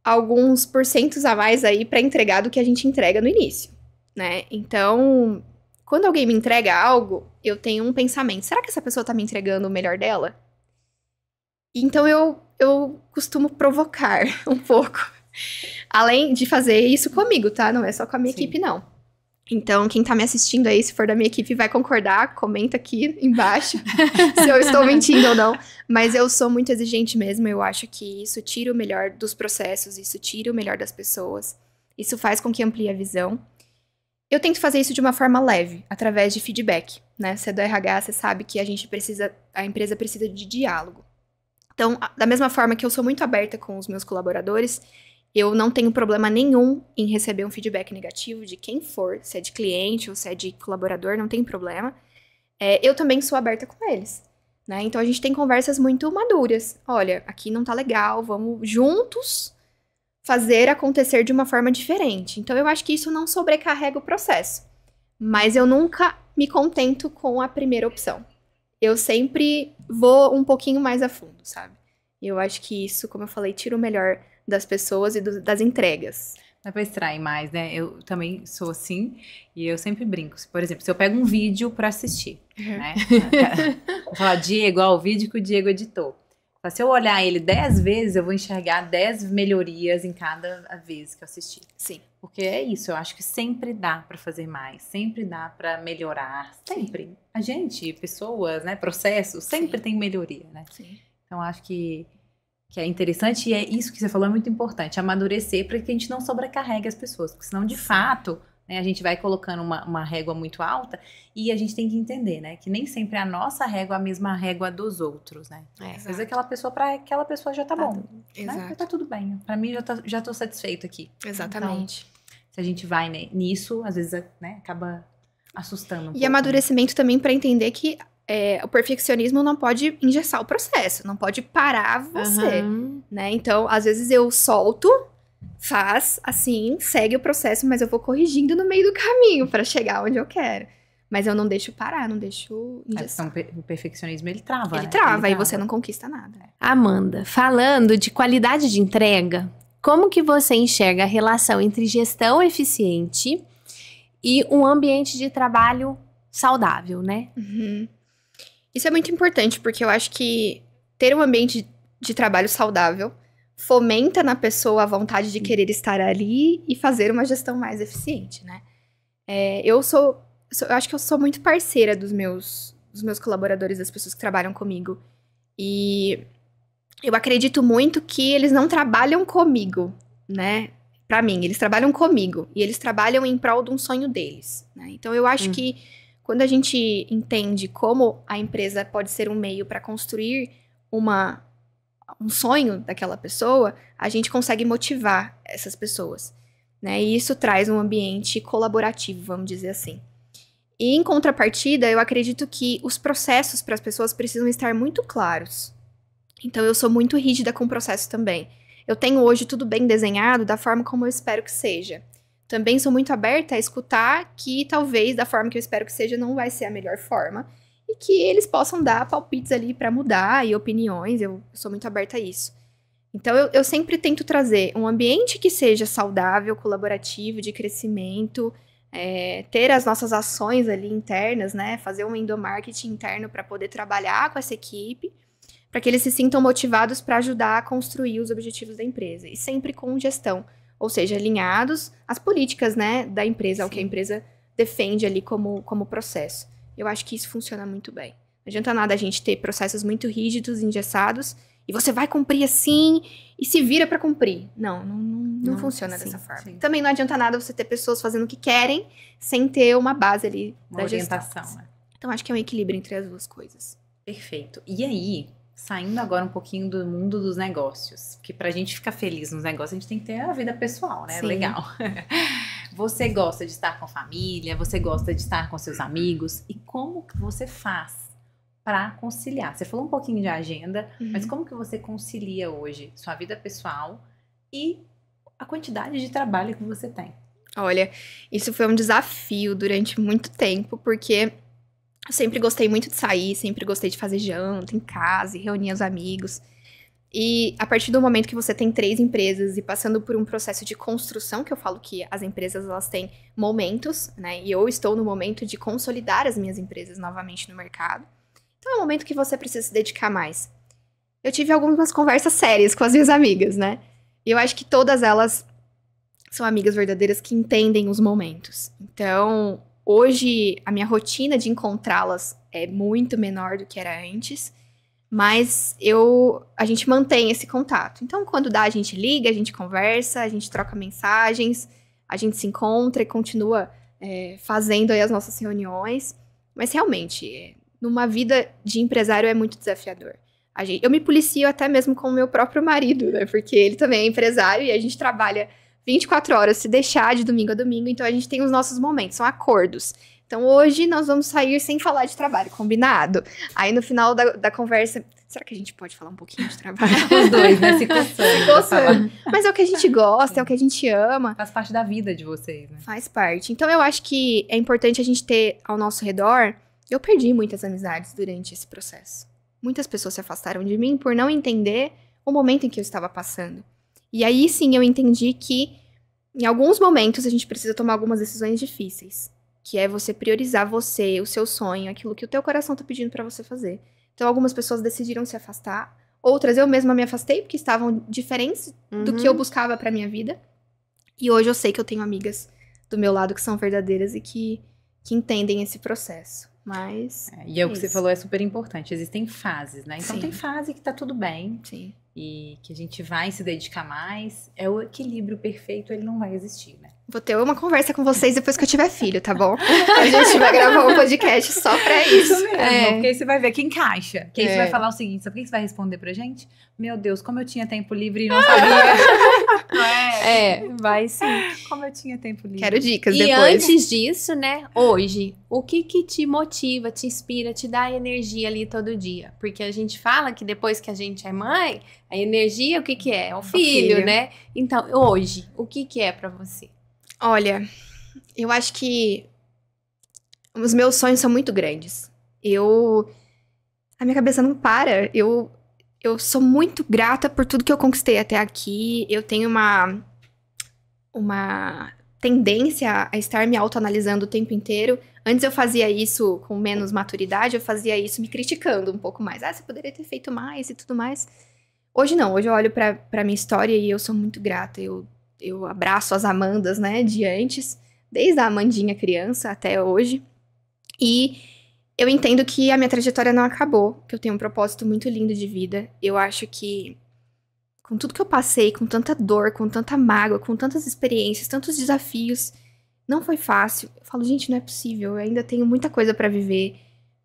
S3: alguns porcentos a mais aí para entregar do que a gente entrega no início, né? Então, quando alguém me entrega algo, eu tenho um pensamento, será que essa pessoa tá me entregando o melhor dela? Então, eu costumo provocar um pouco. Além de fazer isso comigo, tá? Não é só com a minha equipe, não. Então, quem tá me assistindo aí, se for da minha equipe, vai concordar, comenta aqui embaixo se eu estou mentindo ou não. Mas eu sou muito exigente mesmo, eu acho que isso tira o melhor dos processos, isso tira o melhor das pessoas, isso faz com que amplie a visão. Eu tento fazer isso de uma forma leve, através de feedback, né? Você é do RH, você sabe que a empresa precisa de diálogo. Então, da mesma forma que eu sou muito aberta com os meus colaboradores, eu não tenho problema nenhum em receber um feedback negativo de quem for, se é de cliente ou se é de colaborador, não tem problema. eu também sou aberta com eles, né? Então a gente tem conversas muito maduras. Olha, aqui não tá legal, vamos juntos fazer acontecer de uma forma diferente. Então eu acho que isso não sobrecarrega o processo. Mas eu nunca me contento com a primeira opção. Eu sempre vou um pouquinho mais a fundo, sabe? Eu acho que isso, como eu falei, tira o melhor das pessoas e das entregas.
S1: Dá pra extrair mais, né? Eu também sou assim e eu sempre brinco. Por exemplo, se eu pego um vídeo pra assistir, né? Vou falar, Diego, ó, o vídeo que o Diego editou. Se eu olhar ele 10 vezes, eu vou enxergar 10 melhorias em cada vez que eu assistir.
S3: Sim.
S1: Porque é isso, eu acho que sempre dá pra fazer mais, sempre dá pra melhorar, sempre. Sim. A gente, pessoas, né, processos, sempre tem melhoria, né?
S3: Sim.
S1: Então, acho que é interessante e é isso que você falou, é muito importante, amadurecer para que a gente não sobrecarregue as pessoas, porque senão, de fato, né, a gente vai colocando uma régua muito alta e a gente tem que entender, né, que nem sempre a nossa régua é a mesma régua dos outros, né? Às vezes para aquela pessoa já tá bom,
S3: Exato.
S1: Né? Já tá tudo bem, para mim já tô satisfeito aqui.
S3: Exatamente.
S1: Então, se a gente vai, né, nisso, às vezes, né, acaba assustando um pouco.
S3: E amadurecimento também para entender que o perfeccionismo não pode engessar o processo, não pode parar você, né? Então, às vezes eu solto, faz assim, segue o processo, mas eu vou corrigindo no meio do caminho para chegar onde eu quero. Mas eu não deixo parar, não deixo engessar.
S1: Então, o perfeccionismo, ele trava,
S3: Ele trava, e você não conquista nada.
S2: Amanda, falando de qualidade de entrega, como que você enxerga a relação entre gestão eficiente e um ambiente de trabalho saudável, né?
S3: Isso é muito importante, porque eu acho que ter um ambiente de trabalho saudável fomenta na pessoa a vontade de querer estar ali e fazer uma gestão mais eficiente, né? Eu acho que eu sou muito parceira dos meus colaboradores, das pessoas que trabalham comigo. E eu acredito muito que eles não trabalham comigo, né? Pra mim, eles trabalham comigo. E eles trabalham em prol de um sonho deles, né? Então, eu acho que quando a gente entende como a empresa pode ser um meio para construir um sonho daquela pessoa, a gente consegue motivar essas pessoas, né? E isso traz um ambiente colaborativo, vamos dizer assim. E em contrapartida, eu acredito que os processos para as pessoas precisam estar muito claros. Então, eu sou muito rígida com o processo também. Eu tenho hoje tudo bem desenhado da forma como eu espero que seja. Também sou muito aberta a escutar que talvez da forma que eu espero que seja não vai ser a melhor forma e que eles possam dar palpites ali para mudar e opiniões, eu sou muito aberta a isso. Então eu sempre tento trazer um ambiente que seja saudável, colaborativo, de crescimento, ter as nossas ações ali internas, né, fazer um endomarketing interno para poder trabalhar com essa equipe, para que eles se sintam motivados para ajudar a construir os objetivos da empresa e sempre com gestão. Ou seja, alinhados às políticas, né, da empresa, ao que a empresa defende ali como processo. Eu acho que isso funciona muito bem. Não adianta nada a gente ter processos muito rígidos, engessados, e você vai cumprir assim, e se vira para cumprir. Não funciona dessa forma. Sim. Também não adianta nada você ter pessoas fazendo o que querem, sem ter uma base ali da orientação. Gestão. Né? Então, acho que é um equilíbrio entre as duas coisas.
S1: Perfeito. E aí, saindo agora um pouquinho do mundo dos negócios, porque pra gente ficar feliz nos negócios, a gente tem que ter a vida pessoal, né? Sim. Legal. Você gosta de estar com a família, você gosta de estar com seus amigos, e como que você faz pra conciliar? Você falou um pouquinho de agenda, mas como que você concilia hoje sua vida pessoal e a quantidade de trabalho que você tem?
S3: Olha, isso foi um desafio durante muito tempo, porque eu sempre gostei muito de sair, sempre gostei de fazer janta em casa e reunir os amigos. E a partir do momento que você tem 3 empresas e passando por um processo de construção, que eu falo que as empresas elas têm momentos, né? E eu estou no momento de consolidar as minhas empresas novamente no mercado. Então é um momento que você precisa se dedicar mais. Eu tive algumas conversas sérias com as minhas amigas, né? E eu acho que todas elas são amigas verdadeiras que entendem os momentos. Então, hoje, a minha rotina de encontrá-las é muito menor do que era antes, mas a gente mantém esse contato. Então, quando dá, a gente liga, a gente conversa, a gente troca mensagens, a gente se encontra e continua fazendo aí as nossas reuniões. Mas, realmente, numa vida de empresário é muito desafiador. Eu me policio até mesmo com o meu próprio marido, né? Porque ele também é empresário e a gente trabalha 24 horas, se deixar de domingo a domingo, então a gente tem os nossos momentos, são acordos. Então hoje nós vamos sair sem falar de trabalho, combinado? Aí no final da conversa, será que a gente pode falar um pouquinho de trabalho?
S1: Os dois, né? Se coçando.
S3: Mas é o que a gente gosta, é o que a gente ama.
S1: Faz parte da vida de vocês, né?
S3: Faz parte. Então eu acho que é importante a gente ter ao nosso redor. Eu perdi muitas amizades durante esse processo. Muitas pessoas se afastaram de mim por não entender o momento em que eu estava passando. E aí sim eu entendi que em alguns momentos a gente precisa tomar algumas decisões difíceis, que é você priorizar você, o seu sonho, aquilo que o teu coração tá pedindo pra você fazer. Então algumas pessoas decidiram se afastar, outras eu mesma me afastei porque estavam diferentes do que eu buscava pra minha vida. E hoje eu sei que eu tenho amigas do meu lado que são verdadeiras e que entendem esse processo. Mas
S1: e é o que você falou, é super importante. Existem fases, né? Então
S3: Sim.
S1: tem fase que tá tudo bem.
S3: Sim.
S1: E que a gente vai se dedicar mais. É o equilíbrio perfeito, ele não vai existir, né?
S3: Vou ter uma conversa com vocês depois que eu tiver filho, tá bom? A gente vai gravar um podcast só pra isso.
S1: Isso mesmo, porque aí você vai ver que encaixa. Que aí você vai falar o seguinte, sabe o que você vai responder pra gente? Meu Deus, como eu tinha tempo livre e não sabia. Não é?
S2: Vai sim.
S1: Como eu tinha tempo livre.
S3: Quero dicas
S2: E
S3: depois.
S2: antes disso, né, hoje, o que te motiva, te inspira, te dá energia ali todo dia? Porque a gente fala que depois que a gente é mãe, a energia, o que é? É o filho, né? Então, hoje, o que é pra você?
S3: Olha, eu acho que os meus sonhos são muito grandes. A minha cabeça não para. Eu sou muito grata por tudo que eu conquistei até aqui. Eu tenho uma tendência a estar me autoanalisando o tempo inteiro. Antes eu fazia isso com menos maturidade, eu fazia isso me criticando um pouco mais. Você poderia ter feito mais e tudo mais. Hoje não, hoje eu olho pra minha história e eu sou muito grata. Eu abraço as Amandas, né, de antes, desde a Amandinha criança até hoje. E eu entendo que a minha trajetória não acabou, que eu tenho um propósito muito lindo de vida. Eu acho que, com tudo que eu passei, com tanta dor, com tanta mágoa, com tantas experiências, tantos desafios, não foi fácil. Eu falo, gente, não é possível, eu ainda tenho muita coisa pra viver,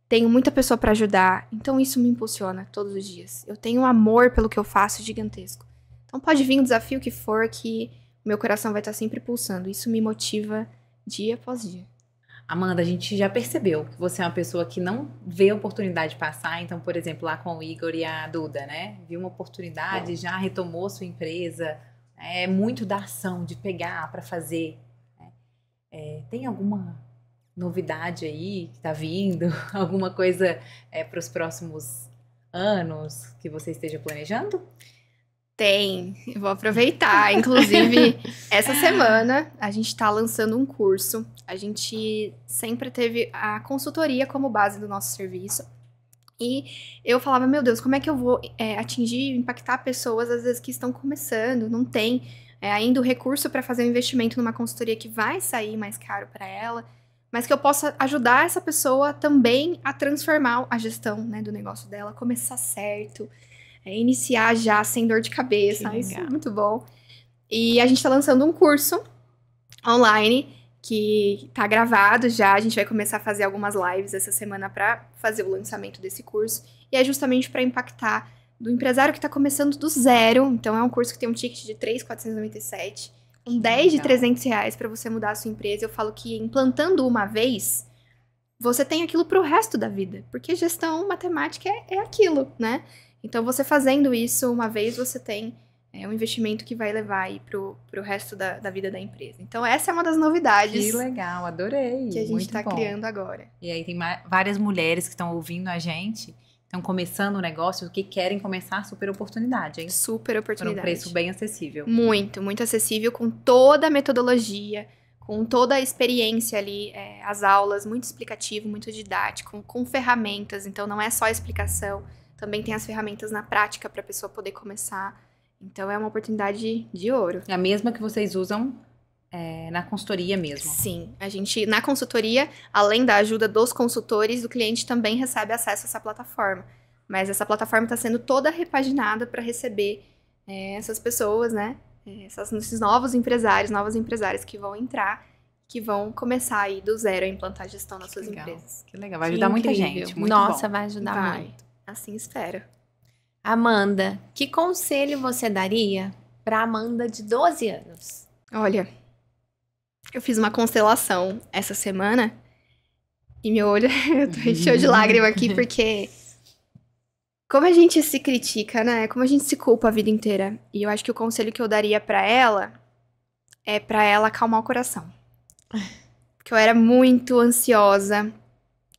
S3: tenho muita pessoa pra ajudar, então isso me impulsiona todos os dias. Eu tenho um amor pelo que eu faço gigantesco. Então pode vir um desafio que for, que o meu coração vai estar sempre pulsando. Isso me motiva dia após dia.
S1: Amanda, a gente já percebeu que você é uma pessoa que não vê a oportunidade passar. Então, por exemplo, lá com o Igor e a Duda, né? Viu uma oportunidade, já retomou sua empresa. É muito da ação, de pegar para fazer. Né? Tem alguma novidade aí que tá vindo? Alguma coisa para os próximos anos que você esteja planejando?
S3: Tem, eu vou aproveitar. Inclusive, essa semana a gente tá lançando um curso. A gente sempre teve a consultoria como base do nosso serviço. E eu falava, meu Deus, como é que eu vou atingir, impactar pessoas, às vezes, que estão começando, não tem ainda o recurso para fazer um investimento numa consultoria que vai sair mais caro para ela, mas que eu possa ajudar essa pessoa também a transformar a gestão, né, do negócio dela, começar certo, iniciar já sem dor de cabeça. Isso é muito bom. E a gente tá lançando um curso online que tá gravado já. A gente vai começar a fazer algumas lives essa semana para fazer o lançamento desse curso. E é justamente para impactar do empresário que tá começando do zero. Então é um curso que tem um ticket de 3.497, com 10 de R$300 para você mudar a sua empresa. Eu falo que implantando uma vez, você tem aquilo pro resto da vida. Porque gestão, matemática é aquilo, né? Então, você fazendo isso uma vez, você tem um investimento que vai levar aí pro resto da vida da empresa. Então, essa é uma das novidades.
S1: Que legal, adorei.
S3: Que a gente está criando agora.
S1: E aí, tem várias mulheres que estão ouvindo a gente, estão começando o negócio, que querem começar, super oportunidade, hein?
S3: Super oportunidade.
S1: Por um preço bem acessível.
S3: Muito, muito acessível, com toda a metodologia, com toda a experiência ali, as aulas, muito explicativo, muito didático, com ferramentas. Então, não é só explicação. Também tem as ferramentas na prática para a pessoa poder começar. Então, é uma oportunidade de ouro.
S1: É a mesma que vocês usam na consultoria mesmo?
S3: Sim. A gente, na consultoria, além da ajuda dos consultores, o cliente também recebe acesso a essa plataforma. Mas essa plataforma está sendo toda repaginada para receber essas pessoas, né? Esses novos empresários, novas empresárias que vão entrar, que vão começar aí do zero a implantar gestão nas suas empresas.
S1: Que legal. Vai ajudar muita gente. Muito
S2: Nossa,
S1: bom.
S2: vai ajudar muito.
S3: Assim espero.
S2: Amanda, que conselho você daria para Amanda de 12 anos?
S3: Olha, eu fiz uma constelação essa semana E meu olho, eu tô enchendo de lágrima aqui, porque como a gente se critica, né? Como a gente se culpa a vida inteira. E eu acho que o conselho que eu daria pra ela é pra ela acalmar o coração. Porque eu era muito ansiosa.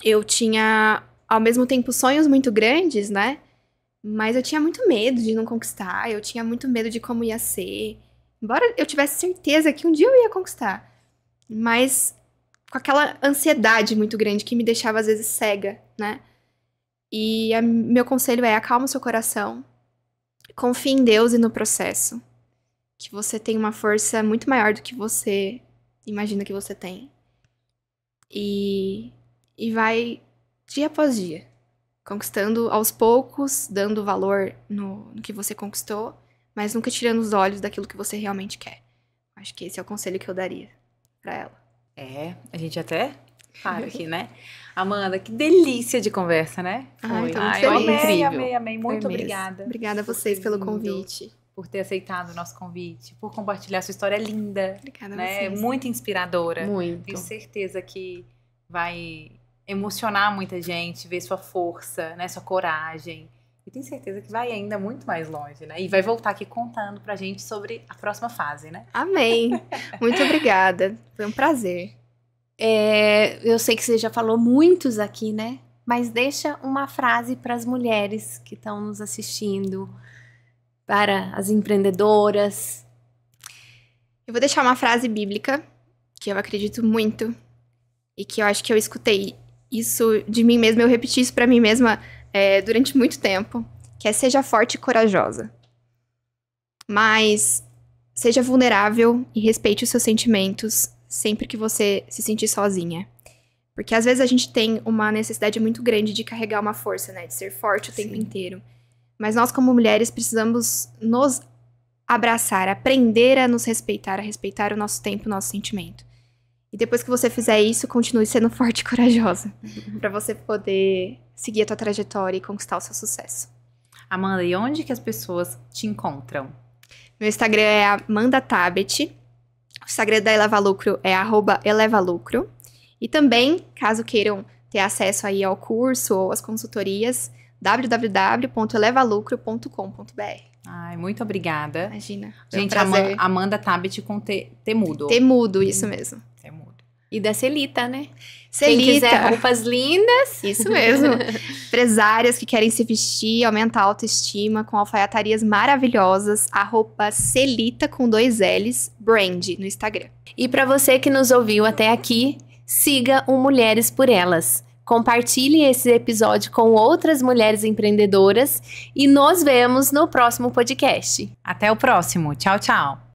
S3: Eu tinha, ao mesmo tempo, sonhos muito grandes, né? Mas eu tinha muito medo de não conquistar. Eu tinha muito medo de como ia ser. Embora eu tivesse certeza que um dia eu ia conquistar. Mas com aquela ansiedade muito grande que me deixava, às vezes, cega, né? E meu conselho é: acalma o seu coração. Confie em Deus e no processo. Que você tem uma força muito maior do que você imagina que você tem. E vai dia após dia, conquistando aos poucos, dando valor no que você conquistou, mas nunca tirando os olhos daquilo que você realmente quer. Acho que esse é o conselho que eu daria pra ela.
S1: A gente até para aqui, né? Amanda, que delícia de conversa, né?
S3: Ai, tô muito
S1: Eu
S3: feliz.
S1: amei. Muito
S2: Foi mesmo.
S1: obrigada.
S3: Obrigada a
S1: por
S3: vocês
S1: ter
S3: pelo
S1: vindo,
S3: convite.
S1: por ter aceitado o nosso convite, por compartilhar sua história linda,
S3: Obrigada a
S1: né?
S3: vocês.
S1: Muito inspiradora.
S2: Muito.
S1: Tenho certeza que vai emocionar muita gente, ver sua força, né? Sua coragem. E tenho certeza que vai ainda muito mais longe, né? E vai voltar aqui contando pra gente sobre a próxima fase, né?
S3: Amém. Muito obrigada. Foi um prazer.
S2: Eu sei que você já falou muitos aqui, né? Mas deixa uma frase para as mulheres que estão nos assistindo, para as empreendedoras.
S3: Eu vou deixar uma frase bíblica que eu acredito muito e que eu acho que eu escutei isso de mim mesma, eu repeti isso pra mim mesma durante muito tempo, que é: seja forte e corajosa. Mas seja vulnerável e respeite os seus sentimentos sempre que você se sentir sozinha. Porque às vezes a gente tem uma necessidade muito grande de carregar uma força, né? De ser forte o tempo inteiro. Mas nós, como mulheres, precisamos nos abraçar, aprender a nos respeitar, a respeitar o nosso tempo, o nosso sentimento. E depois que você fizer isso, continue sendo forte e corajosa. Pra você poder seguir a tua trajetória e conquistar o seu sucesso.
S1: Amanda, e onde que as pessoas te encontram?
S3: Meu Instagram é AmandaTabet. O Instagram da Eleva Lucro é @elevalucro. E também, caso queiram ter acesso aí ao curso ou às consultorias, www.elevalucro.com.br.
S1: Ai, muito obrigada.
S3: Imagina. Foi um
S1: Gente,
S3: prazer.
S1: Amanda Tabet com Temudo.
S3: Temudo, isso mesmo.
S1: Temudo.
S2: E da Celita, né?
S3: Celita.
S2: Quem quiser roupas lindas.
S3: Isso mesmo. Empresárias que querem se vestir, aumentar a autoestima com alfaiatarias maravilhosas. @Celita com 2 L's, brand no Instagram.
S2: E para você que nos ouviu até aqui, siga o Mulheres por Elas. Compartilhe esse episódio com outras mulheres empreendedoras e nos vemos no próximo podcast.
S1: Até o próximo. Tchau, tchau.